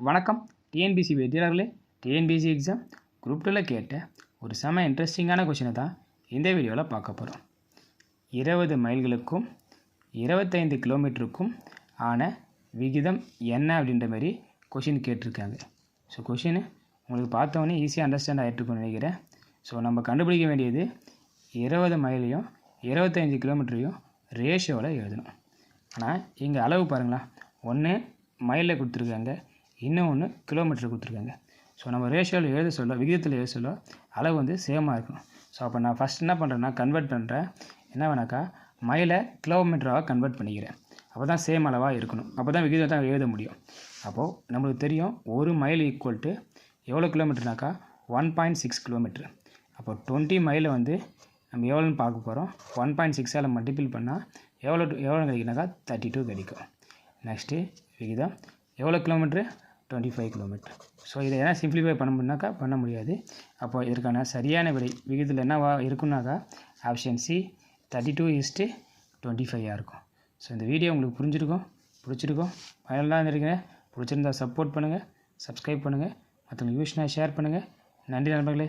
வணக்கம். TNPSC வெற்றியாளர்களே. TNPSC exam group 2ல் கேட்ட ஒரு செம இன்ட்ரெஸ்டிங்கான கொஷினை தான் இந்த வீடியோவில் பார்க்க போகிறோம். 20 மைல்களுக்கும் 25 கிலோமீட்டருக்கும் ஆன விகிதம் என்ன அப்படின்ற மாதிரி கொஷின் கேட்டிருக்காங்க. ஸோ கொஷின் உங்களுக்கு பார்த்தோன்னே ஈஸியாக அண்டர்ஸ்டாண்ட் ஆகிட்டுருக்குன்னு நினைக்கிறேன். ஸோ நம்ம கண்டுபிடிக்க வேண்டியது 20 மைலையும் 25 கிலோமீட்டரையும் ரேஷியோவில் எழுதணும். ஆனால் இங்கே அளவு பாருங்களா, ஒன்று மைலில் கொடுத்துருக்காங்க, இன்னொன்று கிலோமீட்டர் கொடுத்துருக்காங்க. ஸோ நம்ம ரேஷியோவில் எழுத சொல்ல, விகிதத்தில் எழுத சொல்ல அளவு வந்து சேமாக இருக்கணும். ஸோ அப்போ நான் ஃபஸ்ட் என்ன பண்ணுறேன்னா கன்வெர்ட் பண்ணுறேன். என்ன வேணாக்கா மைலை கிலோமீட்டராக கன்வெர்ட் பண்ணிக்கிறேன். அப்போ தான் சேம் அளவாக இருக்கணும். அப்போ தான் விகிதத்தை எழுத முடியும். அப்போது நம்மளுக்கு தெரியும் ஒரு மைல் ஈக்குவல் டு எவ்வளோ கிலோமீட்டர்னாக்கா 1.6 கிலோமீட்டர். அப்போ 20 மைலை வந்து நம்ம எவ்வளோன்னு பார்க்க போகிறோம். 1.6ஆல் மல்டிபிள் பண்ணால் எவ்வளோ கிடைக்குனாக்கா 32 கிடைக்கும். நெக்ஸ்ட்டு விகிதம் எவ்வளோ கிலோமீட்ரு, 25 கிலோமீட்டர். ஸோ இதை என்ன சிம்பிளிஃபை பண்ண முடியுனாக்கா பண்ண முடியாது. அப்போ இதற்கான சரியான விடை விகிதத்தில் என்னவா இருக்குன்னாக்கா ஆப்ஷன் சி 32:25 இருக்கும். ஸோ இந்த வீடியோ உங்களுக்கு பிடிச்சிருக்கும் பயனுள்ளதாக இருக்கிறேன். பிடிச்சிருந்தா சப்போர்ட் பண்ணுங்கள், சப்ஸ்கிரைப் பண்ணுங்கள், மற்றவங்களுக்கு யூஸ்னா ஷேர் பண்ணுங்கள். நன்றி நண்பர்களே.